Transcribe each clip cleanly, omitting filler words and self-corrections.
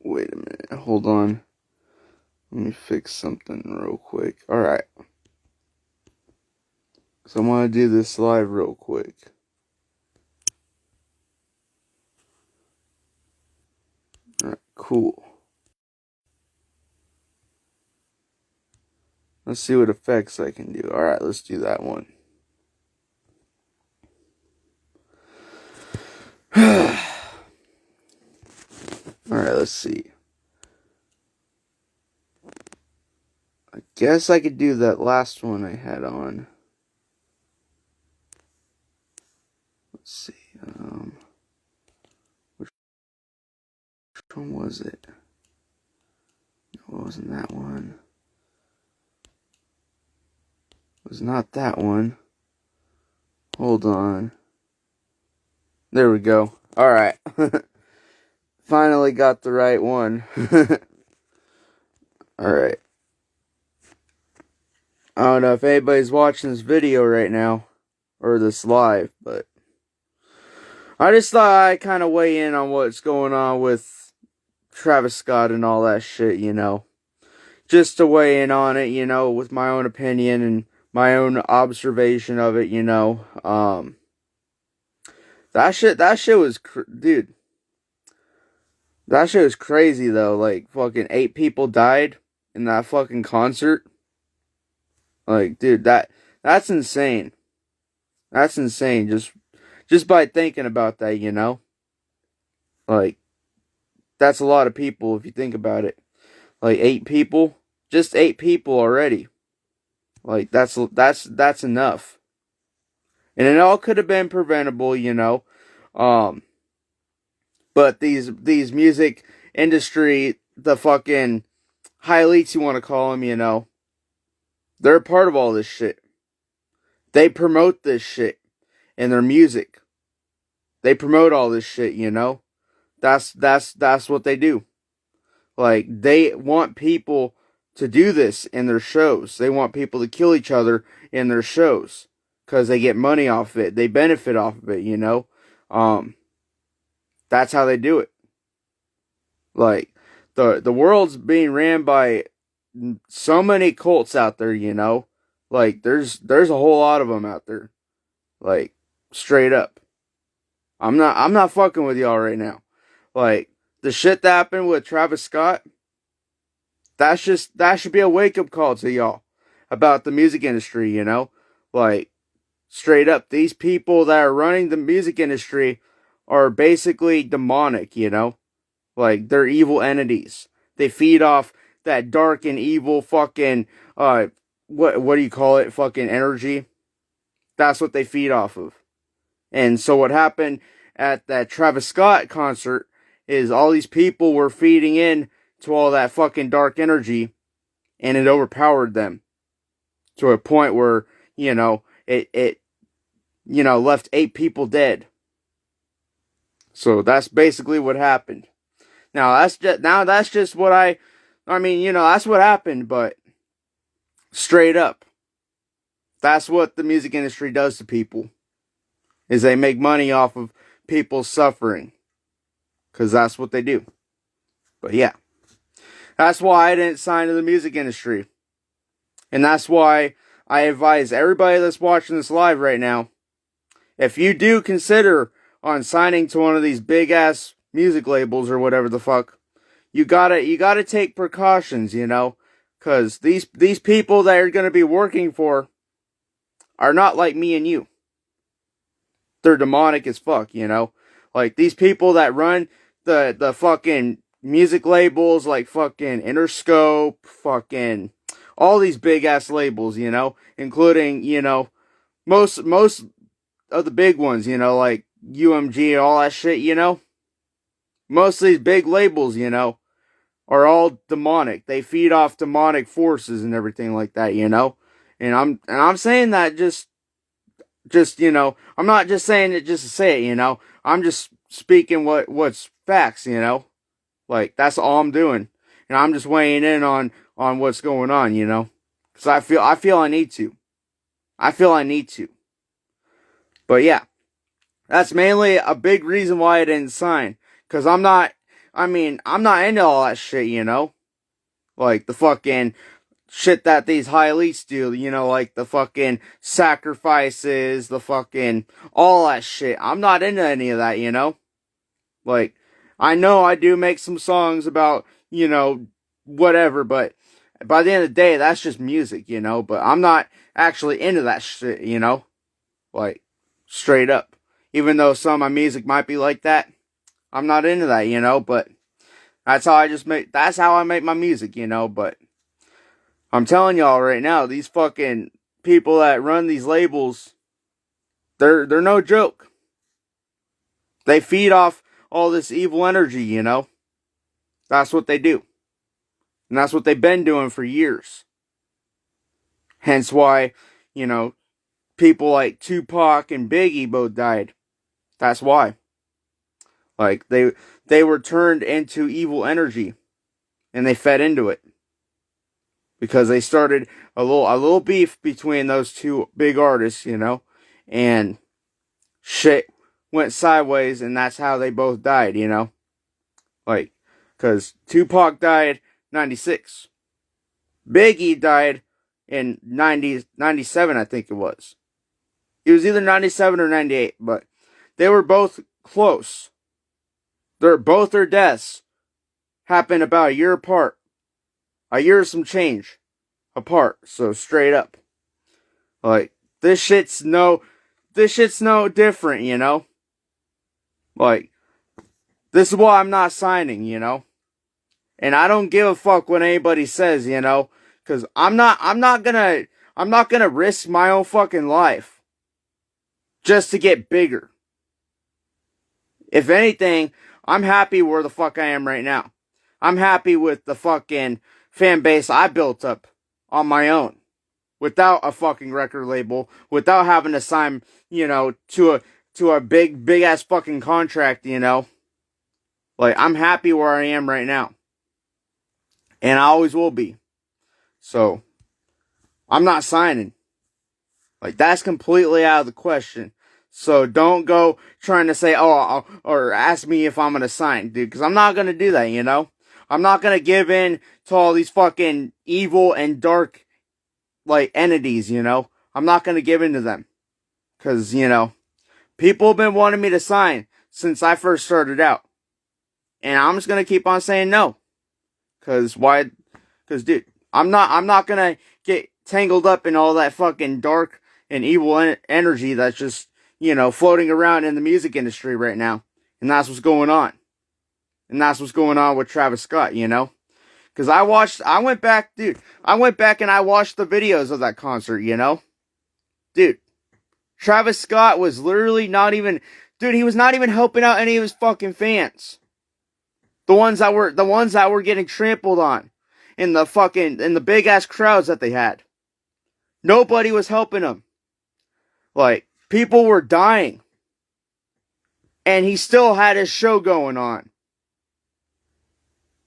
Wait a minute. Hold on. Let me fix something real quick. Alright. So I'm going to do this live real quick. Alright, cool. Let's see what effects I can do. Alright, let's do that one. Alright, let's see. I guess I could do that last one I had on. Let's see. Which one was it? No, it wasn't that one. It was not that one. Hold on. There we go. Alright. Finally got the right one. Alright. I don't know if anybody's watching this video right now, or this live, but I just thought I'd kind of weigh in on what's going on with Travis Scott and all that shit, you know. Just to weigh in on it, you know, with my own opinion and my own observation of it, you know. That shit was, dude. That shit was crazy, though. Like, fucking 8 people died in that fucking concert. Like, dude, that's insane. That's insane. Just by thinking about that, you know? Like, that's a lot of people if you think about it. Like, 8 people? Just 8 people already. Like, that's enough. And it all could have been preventable, you know? But these music industry, the fucking high elites, you want to call them, you know, they're a part of all this shit. They promote this shit in their music. They promote all this shit, you know. That's what they do. Like, they want people to do this in their shows. They want people to kill each other in their shows because they get money off of it. They benefit off of it, you know. That's how they do it. Like, the world's being ran by so many cults out there, you know. Like, there's a whole lot of them out there. Like, straight up. I'm not fucking with y'all right now. Like, the shit that happened with Travis Scott, that should be a wake up call to y'all about the music industry, you know? Like, straight up, these people that are running the music industry are basically demonic, you know? Like, they're evil entities. They feed off that dark and evil fucking what do you call it? Fucking energy. That's what they feed off of. And so what happened at that Travis Scott concert is all these people were feeding in to all that fucking dark energy, and it overpowered them to a point where, you know, it left 8 people dead. So that's basically what happened. Now that's just what I mean, you know, that's what happened, but straight up, that's what the music industry does to people. Is they make money off of people's suffering. Because that's what they do. But yeah. That's why I didn't sign to the music industry. And that's why I advise everybody that's watching this live right now, if you do consider on signing to one of these big ass music labels or whatever the fuck, you gotta take precautions, you know? Because these people that are going to be working for are not like me and you. They're demonic as fuck, you know? Like, these people that run the fucking music labels, like fucking Interscope, fucking all these big ass labels, you know? Including, you know, most of the big ones, you know, like UMG and all that shit, you know? Most of these big labels, you know, are all demonic. They feed off demonic forces and everything like that, you know? And I'm saying that just, you know, I'm not just saying it just to say it, you know. I'm just speaking what's facts, you know. Like, that's all I'm doing. And I'm just weighing in on what's going on, you know. Because I feel I need to. But yeah, that's mainly a big reason why I didn't sign. Because I'm not I mean, I'm not into all that shit, you know? Like the fucking shit that these high elites do, you know, like the fucking sacrifices, the fucking all that shit. I'm not into any of that, you know? Like, I know I do make some songs about, you know, whatever, but by the end of the day, that's just music, you know? But I'm not actually into that shit, you know? Like, straight up. Even though some of my music might be like that, I'm not into that, you know? But that's how I make my music, you know? But I'm telling y'all right now, these fucking people that run these labels, they're no joke. They feed off all this evil energy, you know? That's what they do. And that's what they've been doing for years. Hence why, you know, people like Tupac and Biggie both died. That's why. Like they were turned into evil energy and they fed into it. Because they started a little beef between those two big artists, you know, and shit went sideways and that's how they both died, you know? Like, cause Tupac died 96. Biggie died in 97, I think it was. It was either 97 or 98, but they were both close. Their deaths happened about a year apart. A year or some change apart. So straight up. Like, this shit's no different, you know? Like, this is why I'm not signing, you know? And I don't give a fuck what anybody says, you know? Cause I'm not gonna risk my own fucking life just to get bigger. If anything, I'm happy where the fuck I am right now. I'm happy with the fucking fan base I built up on my own. Without a fucking record label, without having to sign, you know, to a big ass fucking contract, you know. Like, I'm happy where I am right now. And I always will be. So, I'm not signing. Like, that's completely out of the question. So, don't go trying to say, or ask me if I'm gonna sign, dude, because I'm not gonna do that, you know? I'm not gonna give in to all these fucking evil and dark, like, entities, you know? I'm not gonna give in to them. Because, you know, people have been wanting me to sign since I first started out. And I'm just gonna keep on saying no. Cause why? Cause dude, I'm not gonna get tangled up in all that fucking dark and evil energy that's just, you know, floating around in the music industry right now. And that's what's going on. And that's what's going on with Travis Scott, you know? Cause I went back and I watched the videos of that concert, you know? Dude, Travis Scott was literally he was not even helping out any of his fucking fans. The ones that were getting trampled on in the big ass crowds that they had. Nobody was helping him. Like, people were dying. And he still had his show going on.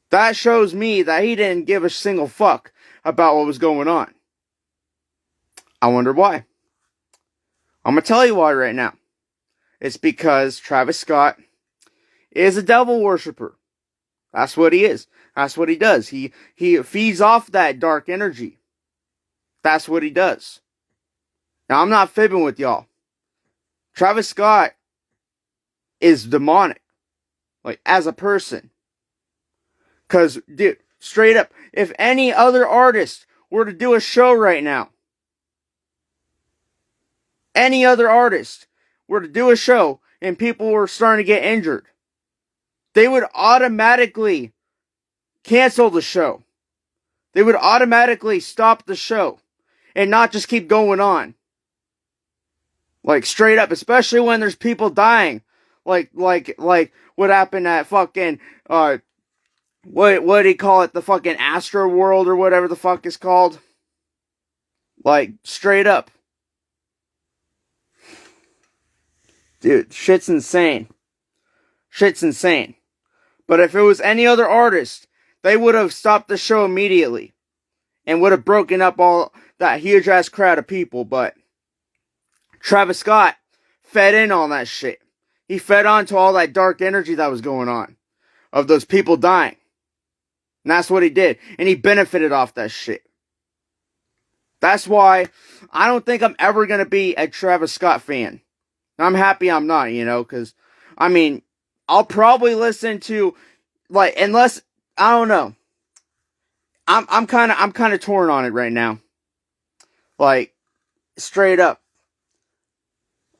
That shows me that he didn't give a single fuck about what was going on. I wonder why. I'm gonna tell you why right now. It's because Travis Scott is a devil worshiper. That's what he is. That's what he does. He feeds off that dark energy. That's what he does. Now, I'm not fibbing with y'all. Travis Scott is demonic. Like, as a person. Because, dude, straight up, if any other artist were to do a show right now, any other artist were to do a show and people were starting to get injured, they would automatically cancel the show. They would automatically stop the show and not just keep going on. Like, straight up, especially when there's people dying. Like what happened at fucking, what do you call it? The fucking Astroworld or whatever the fuck is called. Like, straight up. Dude, shit's insane. Shit's insane. But if it was any other artist, they would have stopped the show immediately. And would have broken up all that huge ass crowd of people. But Travis Scott fed in on that shit. He fed on to all that dark energy that was going on. of those people dying. And that's what he did. And he benefited off that shit. That's why I don't think I'm ever going to be a Travis Scott fan. I'm happy I'm not, because, I mean, I'll probably listen to, like, unless, I don't know. I'm kind of torn on it right now. Like, straight up.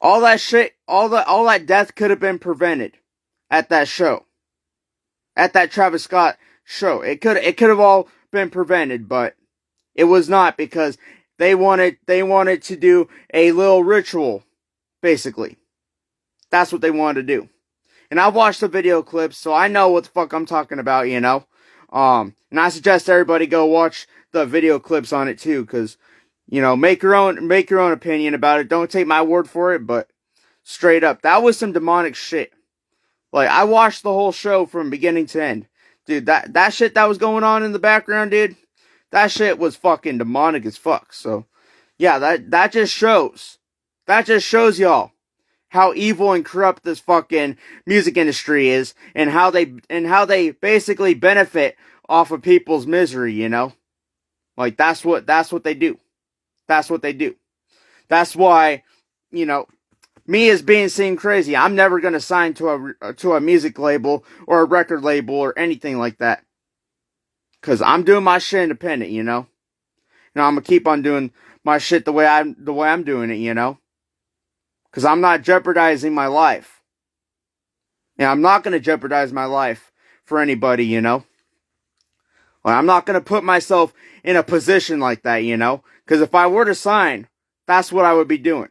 All that shit, all that death could have been prevented at that show. At that Travis Scott show. It could have all been prevented, but it was not, because they wanted to do a little ritual, basically. That's what they wanted to do. And I've watched the video clips, so I know what the fuck I'm talking about, And I suggest everybody go watch the video clips on it too, because, make your own opinion about it. Don't take my word for it, but straight up, that was some demonic shit. Like, I watched the whole show from beginning to end. Dude, that shit that was going on in the background, dude, that shit was fucking demonic as fuck. So, yeah, that just shows. That just shows y'all how evil and corrupt this fucking music industry is, and how they basically benefit off of people's misery, Like, that's what they do. That's what they do. That's why, me as being seen crazy, I'm never going to sign to a music label or a record label or anything like that. Cause I'm doing my shit independent, And I'm gonna keep on doing my shit the way I'm doing it, Cause I'm not jeopardizing my life. And I'm not gonna jeopardize my life for anybody, Well, I'm not gonna put myself in a position like that, Cause if I were to sign, that's what I would be doing.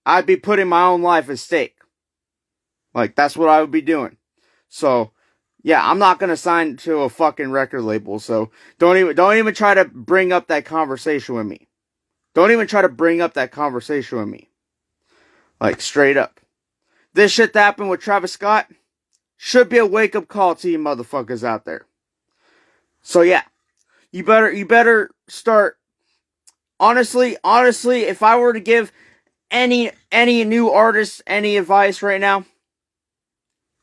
I'd be putting my own life at stake. Like, that's what I would be doing. So, yeah, I'm not gonna sign to a fucking record label, so don't even try to bring up that conversation with me. Don't even try to bring up that conversation with me. Like, straight up. This shit that happened with Travis Scott should be a wake-up call to you motherfuckers out there. So yeah, you better start. Honestly, if I were to give any new artists any advice right now,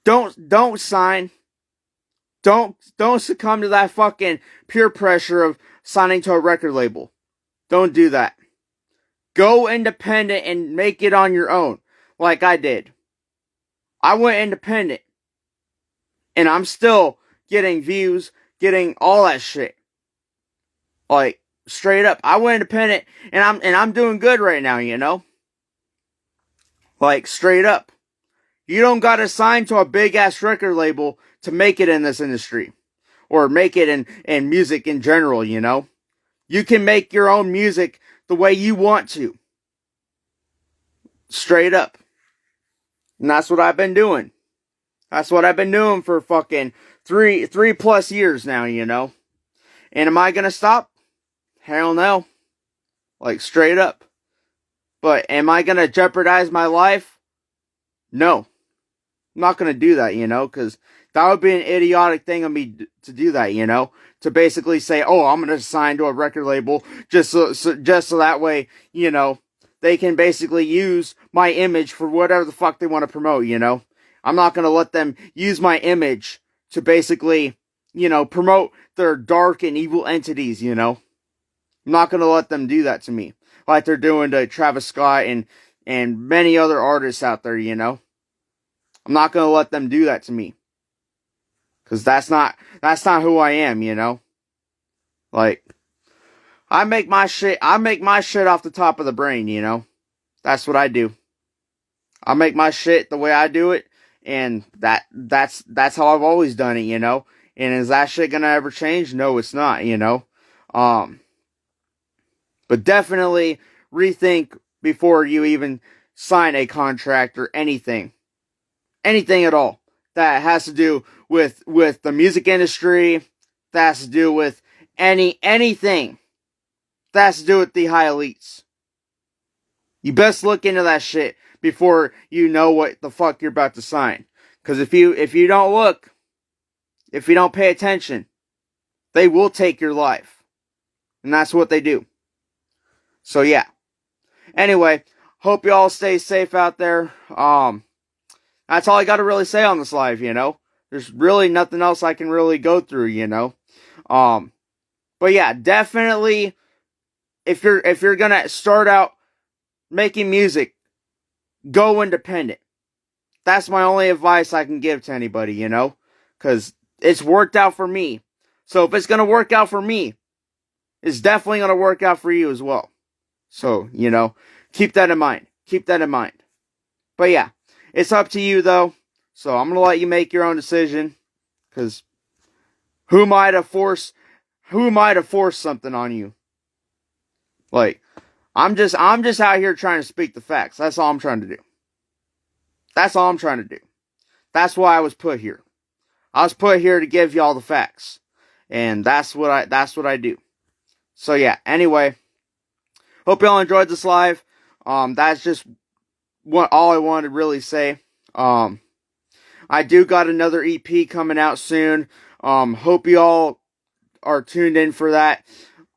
don't sign. Don't succumb to that fucking peer pressure of signing to a record label. Don't do that. Go independent and make it on your own, like I did. I went independent, and I'm still getting views, getting all that shit. Like, straight up, I went independent, and I'm doing good right now, Like, straight up. You don't gotta sign to a big ass record label to make it in this industry. Or make it in music in general, You can make your own music the way you want to. Straight up. And that's what I've been doing. That's what I've been doing for fucking three plus years now, And am I gonna stop? Hell no. Like, straight up. But am I gonna jeopardize my life? No. I'm not gonna do that, because that would be an idiotic thing of me to do that, To basically say, oh, I'm gonna sign to a record label just so that way, they can basically use my image for whatever the fuck they want to promote, I'm not gonna let them use my image to basically, promote their dark and evil entities, I'm not gonna let them do that to me, like they're doing to Travis Scott and many other artists out there, I'm not gonna let them do that to me. Cause that's not who I am, Like, I make my shit off the top of the brain, That's what I do. I make my shit the way I do it, and that's how I've always done it, And is that shit gonna ever change? No, it's not, But definitely rethink before you even sign a contract or anything. Anything at all that has to do with the music industry, that has to do with anything that has to do with the high elites. You best look into that shit before you know what the fuck you're about to sign. Because if you don't look, if you don't pay attention, they will take your life. And that's what they do. So yeah. Anyway, hope you all stay safe out there. That's all I got to really say on this live, There's really nothing else I can really go through, you know. But yeah, definitely if you're gonna start out making music, go independent. That's my only advice I can give to anybody, you know, because it's worked out for me. So if it's gonna work out for me, it's definitely gonna work out for you as well. So, you know, keep that in mind. Keep that in mind. But yeah, it's up to you though. So I'm gonna let you make your own decision. Cause who am I to force something on you? Like, I'm just out here trying to speak the facts. That's all I'm trying to do. That's all I'm trying to do. That's why I was put here. I was put here to give y'all the facts. And that's what I do. So yeah, anyway, hope y'all enjoyed this live. That's just all I wanted to really say. I do got another EP coming out soon. Hope y'all are tuned in for that.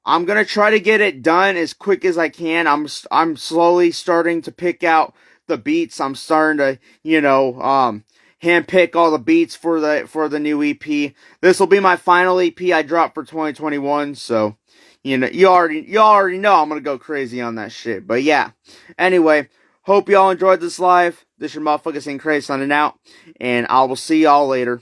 I'm gonna try to get it done as quick as I can. I'm slowly starting to pick out the beats. I'm starting to, you know, hand pick all the beats for the new EP. This will be my final EP I dropped for 2021. So, you know, you already know I'm gonna go crazy on that shit. But yeah, anyway, hope y'all enjoyed this live. This your motherfucker Ceen Crazy signing out, and I will see y'all later.